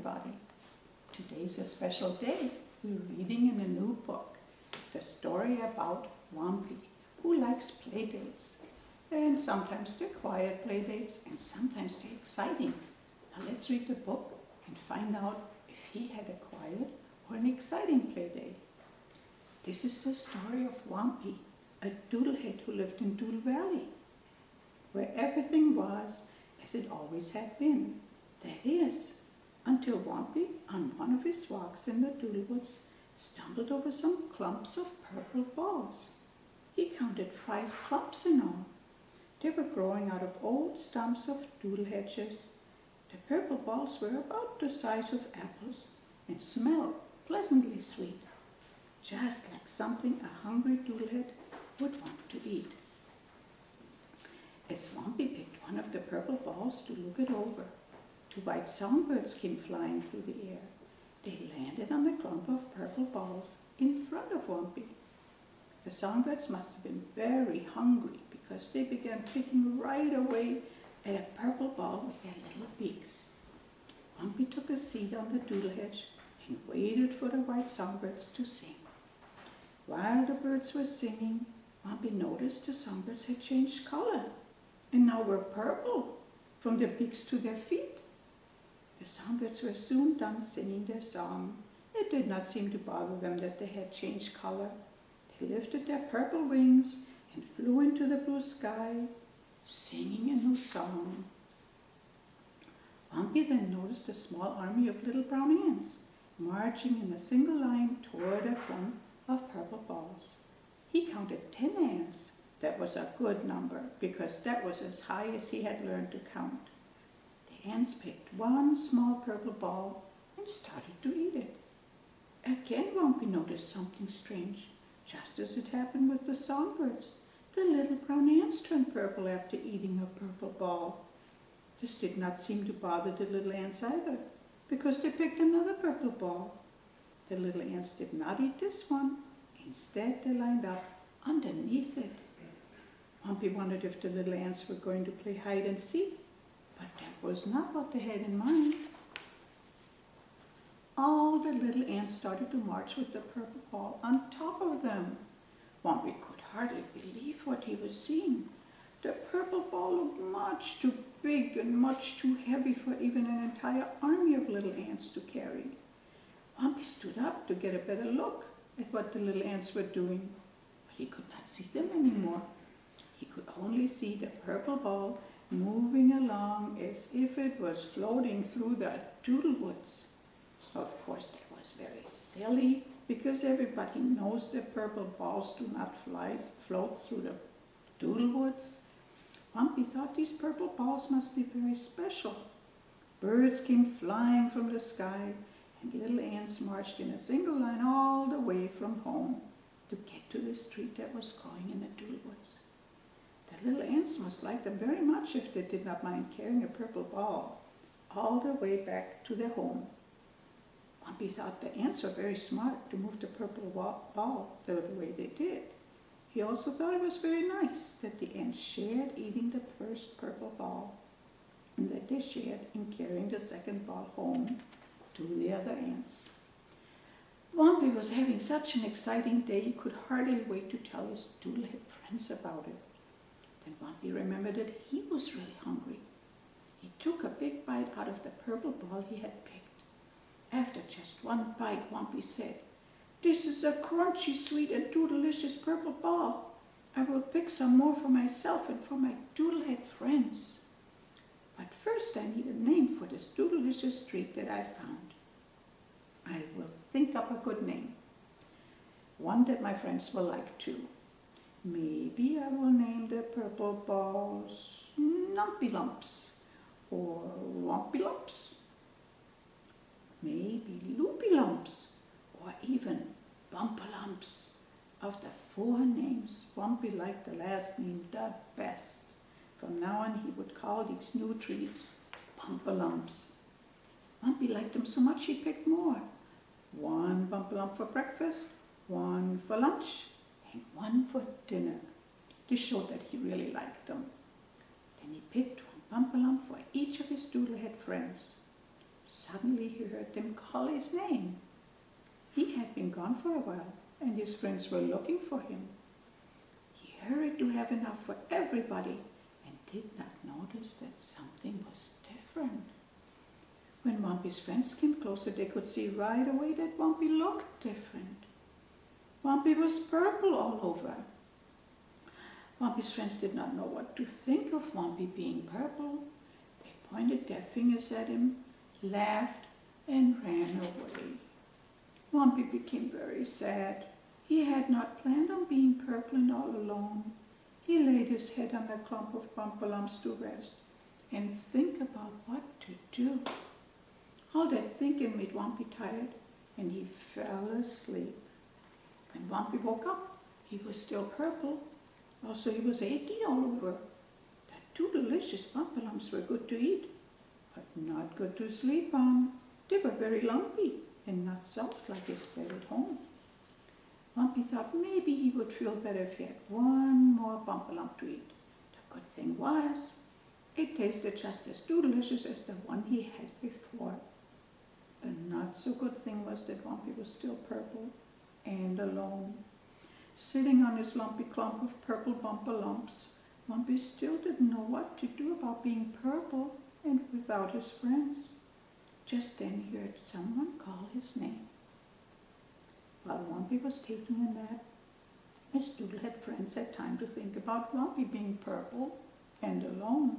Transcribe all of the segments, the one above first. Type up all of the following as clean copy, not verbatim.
everybody. Today's a special day. We're reading in a new book, the story about Whompi, who likes play dates. And sometimes they're quiet play dates, and sometimes they're exciting. Now let's read the book and find out if he had a quiet or an exciting play day. This is the story of Whompi, a Doodle-Head who lived in Doodle Valley, where everything was as it always had been. That is, until Whompi, on one of his walks in the Doodlewoods, stumbled over some clumps of purple balls. He counted 5 clumps in all. They were growing out of old stumps of doodle hedges. The purple balls were about the size of apples and smelled pleasantly sweet, just like something a hungry Doodle-Head would want to eat. As Whompi picked one of the purple balls to look it over, 2 white songbirds came flying through the air. They landed on the clump of purple balls in front of Whompi. The songbirds must have been very hungry because they began picking right away at a purple ball with their little beaks. Whompi took a seat on the doodle hedge and waited for the white songbirds to sing. While the birds were singing, Whompi noticed the songbirds had changed color and now were purple from their beaks to their feet. The songbirds were soon done singing their song. It did not seem to bother them that they had changed color. They lifted their purple wings and flew into the blue sky, singing a new song. Whompi then noticed a small army of little brown ants marching in a single line toward a clump of purple balls. He counted 10 ants. That was a good number because that was as high as he had learned to count. The ants picked one small purple ball and started to eat it. Again Whompi noticed something strange. Just as it happened with the songbirds, the little brown ants turned purple after eating a purple ball. This did not seem to bother the little ants either, because they picked another purple ball. The little ants did not eat this one. Instead, they lined up underneath it. Whompi wondered if the little ants were going to play hide and seek, but that was not what they had in mind. All the little ants started to march with the purple ball on top of them. Whompi could hardly believe what he was seeing. The purple ball looked much too big and much too heavy for even an entire army of little ants to carry. Whompi stood up to get a better look at what the little ants were doing, but he could not see them anymore. He could only see the purple ball moving along as if it was floating through the Doodlewoods. Of course, that was very silly because everybody knows that purple balls do not float through the Doodlewoods. Whompi thought these purple balls must be very special. Birds came flying from the sky, and little ants marched in a single line all the way from home to get to the street that was going in the Doodlewoods. The little ants must like them very much if they did not mind carrying a purple ball all the way back to their home. Whompi thought the ants were very smart to move the purple ball the way they did. He also thought it was very nice that the ants shared eating the first purple ball and that they shared in carrying the second ball home to the other ants. Whompi was having such an exciting day he could hardly wait to tell his Doodle-Head friends about it. Then Whompi remembered that he was really hungry. He took a big bite out of the purple ball he had picked. After just one bite, Whompi said, "This is a crunchy, sweet, and doodle-licious purple ball. I will pick some more for myself and for my Doodle-Head friends. But first I need a name for this doodle-licious treat that I found. I will think up a good name, one that my friends will like too. Maybe I will name the purple balls Numpy Lumps or Whompy Lumps. Maybe Loopy Lumps or even Bumper Lumps." Of the 4 names, Whompi liked the last name the best. From now on, he would call these new treats Bumper Lumps. Whompi liked them so much he picked more. 1 Bumper Lump for breakfast, 1 for lunch, and 1 for dinner. This showed that he really liked them. Then he picked 1 Bumper Lump for each of his Doodle-Head friends. Suddenly he heard them call his name. He had been gone for a while, and his friends were looking for him. He hurried to have enough for everybody and did not notice that something was different. When Whompi's friends came closer, they could see right away that Whompi looked different. Whompi was purple all over. Whompi's friends did not know what to think of Whompi being purple. They pointed their fingers at him, laughed, and ran away. Whompi became very sad. He had not planned on being purple and all alone. He laid his head on a clump of bumperlumps to rest and think about what to do. All that thinking made Whompi tired, and he fell asleep. When Whompi woke up, he was still purple. Also, he was aching all over. The 2 delicious bumperlumps were good to eat, but not good to sleep on. They were very lumpy and not soft like his bed at home. Whompi thought maybe he would feel better if he had one more bumperlump to eat. The good thing was, it tasted just as delicious as the one he had before. The not so good thing was that Whompi was still purple and alone. Sitting on his lumpy clump of purple bumperlumps, Whompi still didn't know what to do about being purple and without his friends. Just then he heard someone call his name. While Whompi was taking a nap, his Doodle-Head friends had time to think about Whompi being purple and alone.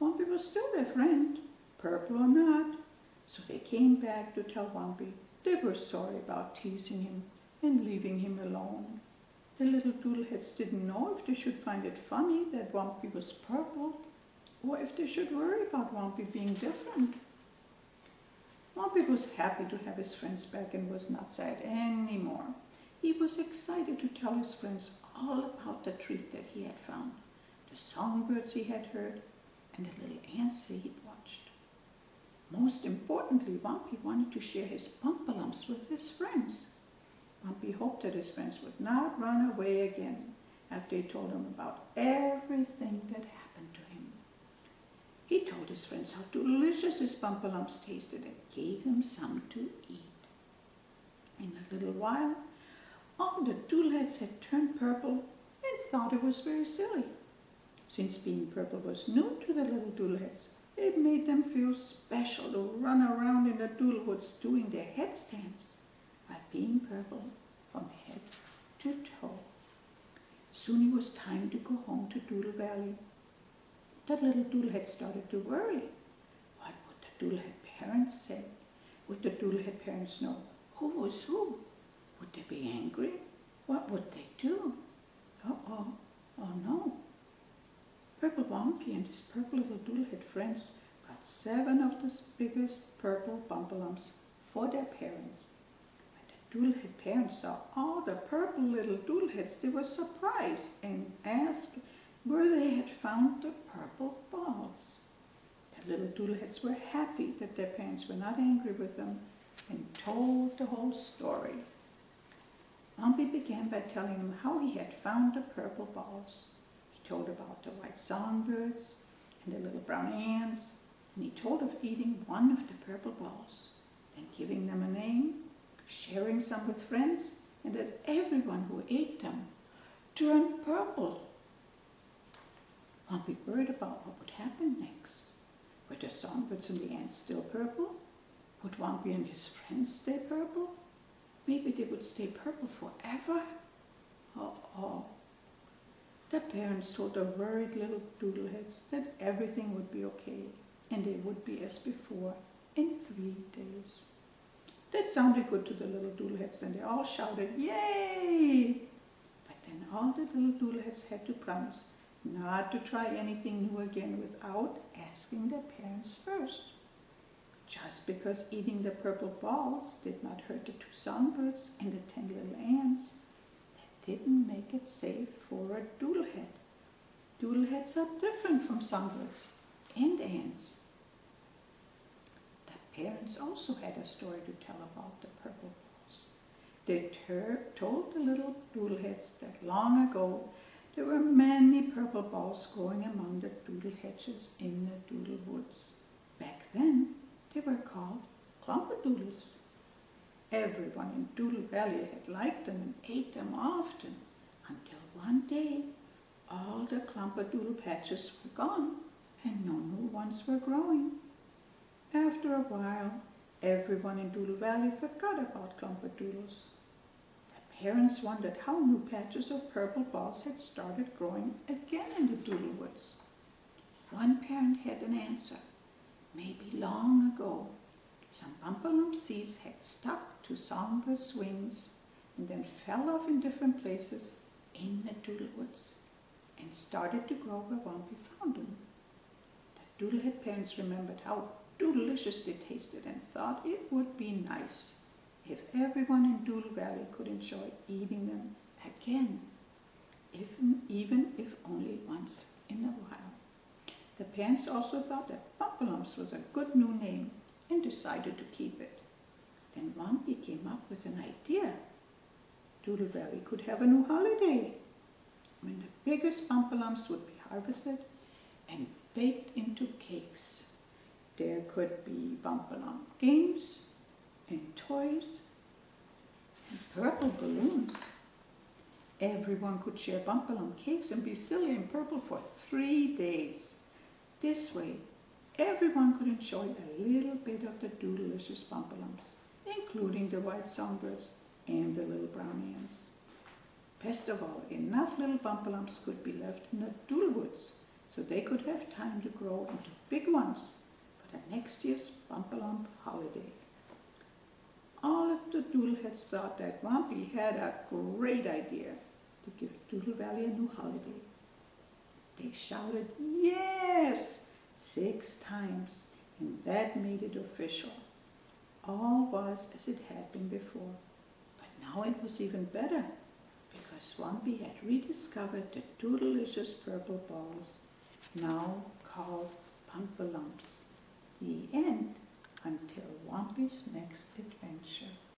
Whompi was still their friend, purple or not, so they came back to tell Whompi they were sorry about teasing him and leaving him alone. The little Doodle-Heads didn't know if they should find it funny that Whompi was purple or if they should worry about Whompi being different. Whompi was happy to have his friends back and was not sad anymore. He was excited to tell his friends all about the treat that he had found, the songbirds he had heard, and the little ants he'd watched. Most importantly, Whompi wanted to share his bumperlumps with his friends. Whompi hoped that his friends would not run away again after he told them about everything that happened to him. He told his friends how delicious his bumperlumps tasted and gave them some to eat. In a little while, all the Doodle-Heads had turned purple and thought it was very silly. Since being purple was new to the little Doodle-Heads, it made them feel special to run around in the Doodle-Woods doing their headstands by being purple from head to toe. Soon it was time to go home to Doodle Valley. The little Doodle-Head started to worry. What would the Doodle-Head parents say? Would the Doodle-Head parents know who was who? Would they be angry? What would they do? Oh no. Purple Whompi and his purple little Doodle-Head friends got 7 of the biggest purple bumperlumps for their parents. When the Doodle-Head parents saw all the purple little Doodle-Heads, they were surprised and asked where they had found the purple balls. The little Doodle-Heads were happy that their parents were not angry with them and told the whole story. Whompi began by telling them how he had found the purple balls. He told about the white songbirds and the little brown ants, and he told of eating one of the purple balls, then giving them a name, sharing some with friends, and that everyone who ate them turned purple. Whompi worried about what would happen next. Were the songbirds and the ants still purple? Would Whompi and his friends stay purple? Maybe they would stay purple forever? Oh. The parents told the worried little Doodle-Heads that everything would be okay and they would be as before in 3 days. That sounded good to the little Doodle-Heads and they all shouted, "Yay!" But then all the little Doodle-Heads had to promise not to try anything new again without asking their parents first. Just because eating the purple balls did not hurt the 2 songbirds and the 10 little ants, that didn't make it safe for a Doodle-Head. Doodle-Heads are different from songbirds and ants. The parents also had a story to tell about the purple balls. They told the little Doodle-Heads that long ago there were many purple balls growing among the doodle hedges in the Doodle-Woods. Back then, they were called Clumpadoodles. Everyone in Doodle Valley had liked them and ate them often, until one day all the Clumpadoodle patches were gone and no new ones were growing. After a while, everyone in Doodle Valley forgot about Clumpadoodles. The parents wondered how new patches of purple balls had started growing again in the Doodlewoods. One parent had an answer. Maybe long ago, some bumpalump seeds had stuck to songbirds' wings and then fell off in different places in the Doodlewoods and started to grow where Whompi found them. The Doodle-Head parents remembered how doodalicious they tasted and thought it would be nice if everyone in Doodle Valley could enjoy eating them again, even if only once in a while. The parents also thought that Bumpalumps was a good new name and decided to keep it. Then Whompi came up with an idea. Doodle Valley could have a new holiday when the biggest Bumpalumps would be harvested and baked into cakes. There could be Bumpalump games and toys and purple balloons. Everyone could share Bumpalump cakes and be silly and purple for 3 days. This way, everyone could enjoy a little bit of the doodalicious Bumpalumps, including the white songbirds and the little brown ants. Best of all, enough little Bumpalumps could be left in the Doodlewoods so they could have time to grow into big ones for the next year's Bumpalump holiday. All of the Doodleheads thought that Whompi had a great idea to give Doodle Valley a new holiday. They shouted, "Yes!" 6 times, and that made it official. All was as it had been before, but now it was even better, because Whompi had rediscovered the doodalicious purple balls, now called Bumpalumps. The end, until Whompi's next adventure.